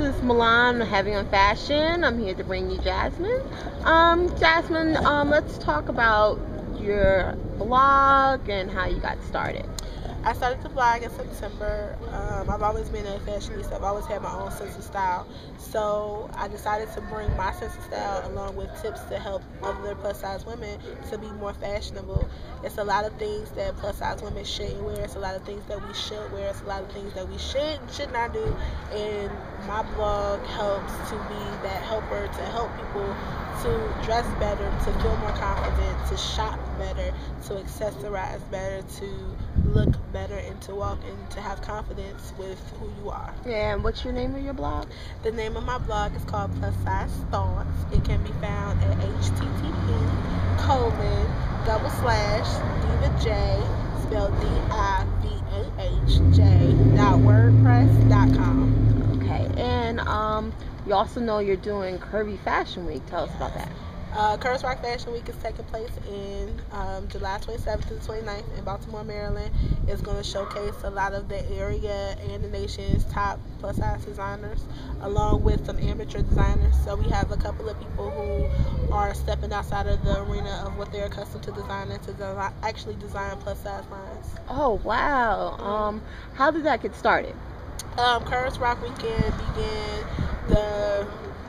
is Milan, Heavy on Fashion. I'm here to bring you Jazmyne. Jazmyne, let's talk about your blog and how you got started. I started the blog in September. I've always been a fashionista. I've always had my own sense of style. So I decided to bring my sense of style along with tips to help other plus size women to be more fashionable. It's a lot of things that plus size women shouldn't wear. It's a lot of things that we should wear. It's a lot of things that we should not do. And my blog helps to be that helper to help people to dress better, to feel more confident, to shop better, to accessorize better, to look better, and to walk and to have confidence with who you are. And what's your name of your blog? The name of my blog is called Plus Size Thoughts. It can be found at http://DivaJ, spelled DIVAHJ.wordpress.com. Okay, and you also know you're doing Curvy Fashion Week. Tell us about that. Curtis Rock Fashion Week is taking place in July 27th to the 29th in Baltimore, Maryland. It's going to showcase a lot of the area and the nation's top plus size designers, along with some amateur designers. So we have a couple of people who are stepping outside of the arena of what they're accustomed to designing to actually design plus size lines. Oh, wow. How did that get started? Curtis Rock Weekend the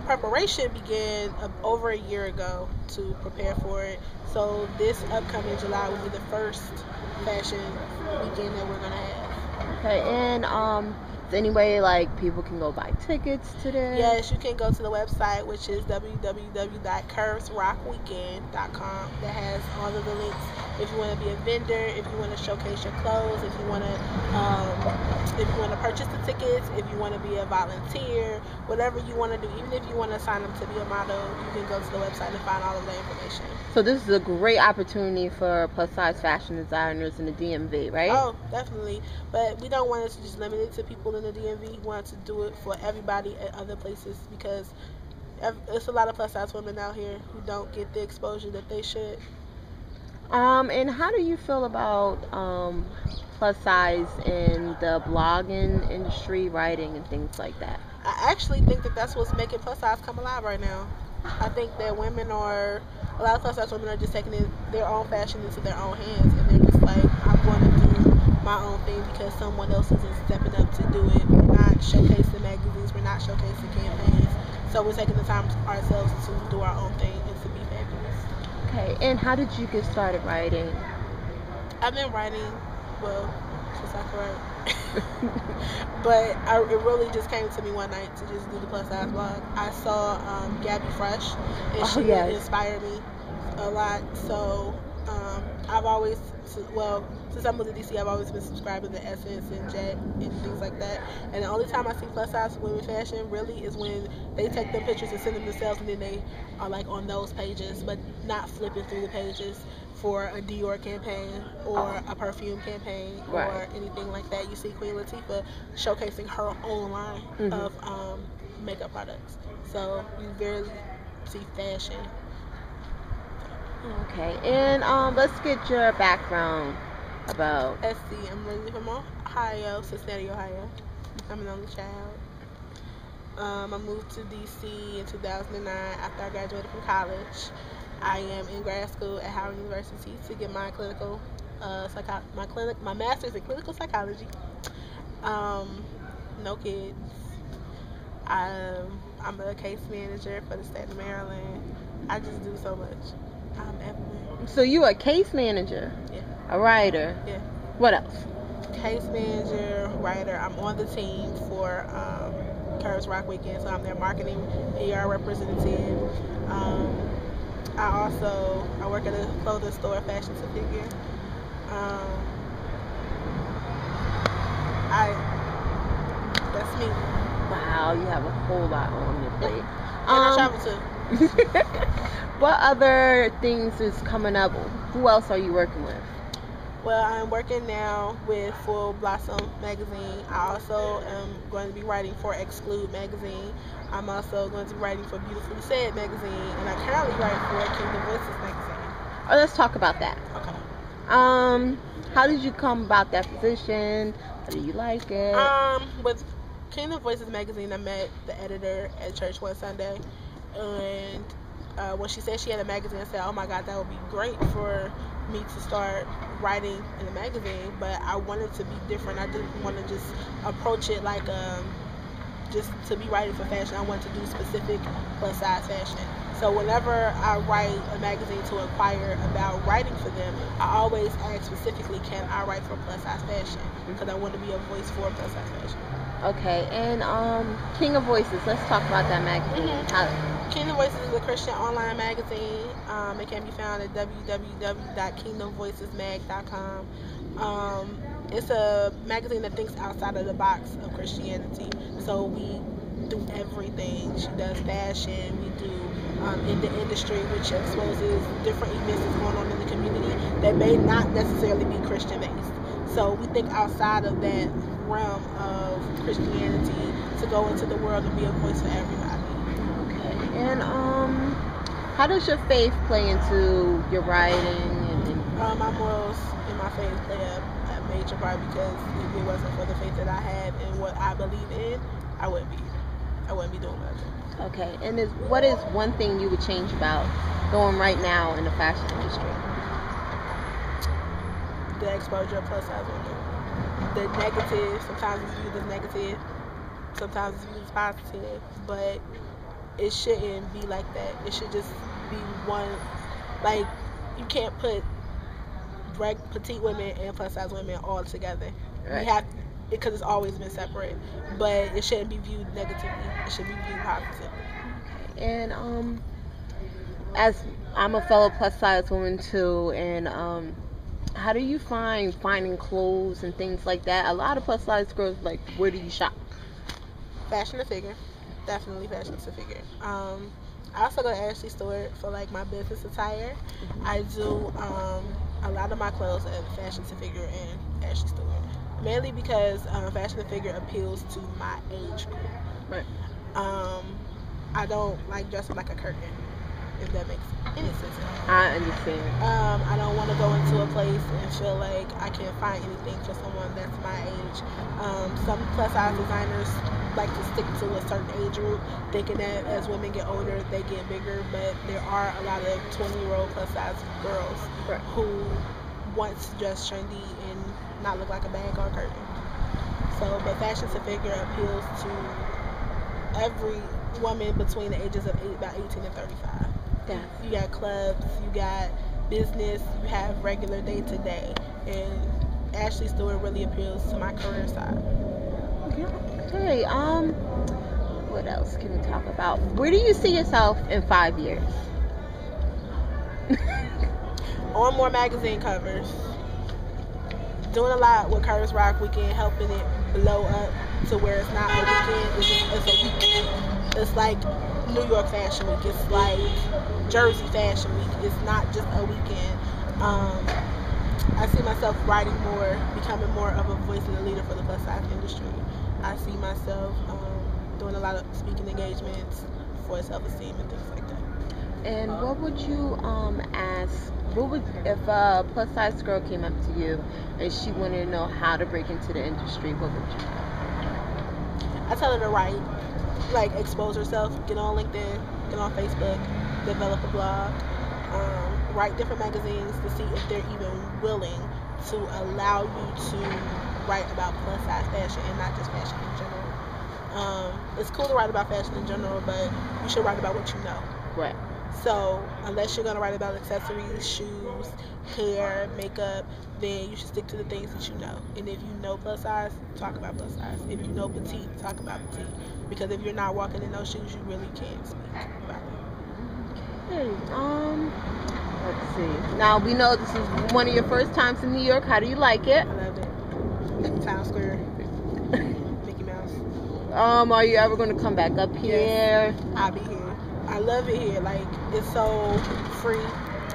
preparation began over a year ago to prepare for it. So this upcoming July will be the first fashion weekend that we're gonna have. Okay, and is there any way like people can go buy tickets today? Yes, you can go to the website, which is www.curvesrockweekend.com. That has all of the links. If you want to be a vendor, if you want to showcase your clothes, if you want to purchase the tickets, if you want to be a volunteer, whatever you want to do, even if you want to sign up to be a model, you can go to the website and find all of the information. So this is a great opportunity for plus size fashion designers in the DMV, right? Oh, definitely. But we don't want it to just limit it to people in the DMV. We want to do it for everybody at other places because there's a lot of plus size women out here who don't get the exposure that they should. And how do you feel about plus size in the blogging industry, writing, and things like that? I actually think that that's what's making plus size come alive right now. I think that a lot of plus size women are just taking their own fashion into their own hands, and they're just like, I'm going to do my own thing because someone else isn't stepping up to do it. We're not showcasing magazines, we're not showcasing campaigns, so we're taking the time ourselves to do our own thing and to be fabulous. Okay, and how did you get started writing? I've been writing, since I could write. But it really just came to me one night to just do the plus size blog. I saw Gabby Fresh, and she inspired me a lot. So I've always, since I moved to DC, I've always been subscribing to Essence and Jet and things like that. And the only time I see plus size women fashion really is when they take them pictures and send them themselves, and then they are like on those pages, but not flipping through the pages for a Dior campaign or a perfume campaign or anything like that. You see Queen Latifah showcasing her own line of makeup products. So you barely see fashion. Okay, and let's get your background about. Let's see, I'm originally from Ohio, Cincinnati, Ohio. I'm an only child. I moved to DC in 2009 after I graduated from college. I am in grad school at Howard University to get my my master's in clinical psychology. No kids. I'm a case manager for the state of Maryland. I just do so much. I'm everywhere. So you a case manager? Yeah. A writer? Yeah. What else? Case manager, writer. I'm on the team for Curtis Rock Weekend, so I'm their marketing PR representative. I work at a clothing store, Fashion to Figure. That's me. Wow, you have a whole lot on your plate. And I travel too. What other things is coming up? Who else are you working with? Well, I'm working now with Full Blossom magazine. I also am going to be writing for Exclude magazine. I'm also going to be writing for Beautifully Said magazine, and I currently write for Kingdom Voices magazine. Oh, let's talk about that. Okay. How did you come about that position? How do you like it? With Kingdom Voices magazine, I met the editor at church one Sunday, and when she said she had a magazine, I said, oh my God, that would be great for me to start writing in a magazine, but I wanted to be different. I didn't want to just approach it like just to be writing for fashion. I wanted to do specific plus size fashion. So whenever I write a magazine to inquire about writing for them, I always ask specifically, can I write for plus size fashion? Because I want to be a voice for plus size fashion. Okay, and King of Voices, let's talk about that magazine. Kingdom Voices is a Christian online magazine. It can be found at www.kingdomvoicesmag.com. It's a magazine that thinks outside of the box of Christianity. So we do everything. She does fashion. We do in the industry, which exposes different events that's going on in the community that may not necessarily be Christian based. So we think outside of that realm of Christianity to go into the world and be a voice for everybody. Okay. And how does your faith play into your writing? My morals and my faith play a major part, because if it wasn't for the faith that I have and what I believe in, I wouldn't be doing what I do. Okay. And what is one thing you would change about going right now in the fashion industry? The exposure of plus size women. The negative, sometimes it's viewed as negative, sometimes it's viewed as positive, but it shouldn't be like that. It should just be one, like, you can't put petite women and plus size women all together. Right. We have, because it's always been separate, but it shouldn't be viewed negatively. It should be viewed positively. Okay. And as I'm a fellow plus size woman too, and how do you find finding clothes and things like that? A lot of plus size girls like, where do you shop? Fashion to Figure. Definitely Fashion to Figure. I also go to Ashley Stewart for like my business attire. I do a lot of my clothes at Fashion to Figure and Ashley Stewart. Mainly because Fashion to Figure appeals to my age group. Right. I don't like dressing like a curtain, if that makes any sense. I understand. I don't want to go into a place and feel like I can't find anything for someone that's my age. Some plus size designers like to stick to a certain age group, thinking that as women get older, they get bigger, but there are a lot of 20-year-old plus size girls who want to dress trendy and not look like a bag or a curtain. So, but Fashion to Figure appeals to every woman between the ages of about 18 and 35. Yeah. You got clubs, you got business, you have regular day to day, and Ashley Stewart really appeals to my career side. Okay. What else can we talk about? Where do you see yourself in 5 years? On more magazine covers, doing a lot with Curtis Rock Weekend, helping it blow up to where it's not a weekend, it's a weekend. It's like New York Fashion Week, it's like Jersey Fashion Week, it's not just a weekend. I see myself writing more, becoming more of a voice and a leader for the plus size industry. I see myself doing a lot of speaking engagements for self-esteem and things like that. And what would you ask? If a plus size girl came up to you and she wanted to know how to break into the industry, what would you tell? I tell her to write, like expose herself, get on LinkedIn, get on Facebook, develop a blog, write different magazines to see if they're even willing to allow you to write about plus size fashion and not just fashion in general. It's cool to write about fashion in general, but you should write about what you know. Right. So unless you're going to write about accessories, shoes, hair, makeup, then you should stick to the things that you know. And if you know plus size, talk about plus size. If you know petite, talk about petite. Because if you're not walking in those shoes, you really can't speak about it. Okay. Let's see. Now we know this is one of your first times in New York. How do you like it? I love it. Times Square. Mickey Mouse. Are you ever going to come back up here? Yes, I'll be here. I love it here. Like, it's so free.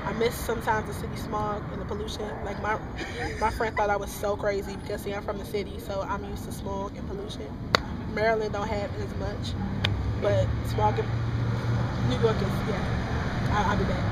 I miss sometimes the city smog and the pollution. Like, my friend thought I was so crazy because, see, I'm from the city, so I'm used to smog and pollution. Maryland don't have as much, but smog in New York is, I'll be back.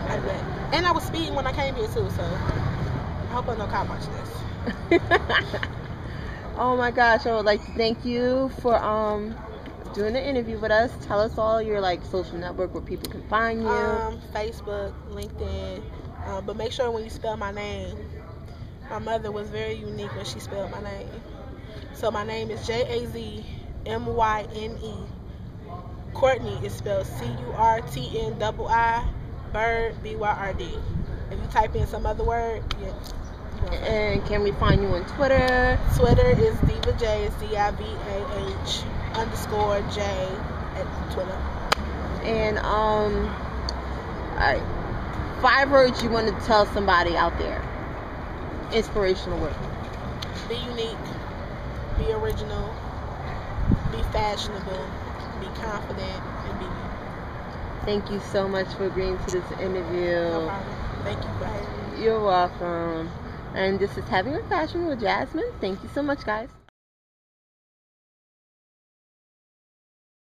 I'll be back. And I was speeding when I came here, too, so I hope I don't cop watch this. Oh my gosh, I would like to thank you for doing the interview with us. Tell us all your like social network where people can find you. Facebook, LinkedIn. But make sure when you spell my name, my mother was very unique when she spelled my name. So my name is Jazmyne. Courtney is spelled Curtnii. Byrd, Byrd. If you type in some other word, yeah. And can we find you on Twitter? Twitter is Diva J, DIVAH_J at Twitter. And all right, 5 words you want to tell somebody out there. Inspirational words. Be unique. Be original. Be fashionable. Be confident, and be you. Thank you so much for agreeing to this interview. No problem. Thank you for having me. You're welcome. And this is Having a Fashion with Jazmyne. Thank you so much, guys.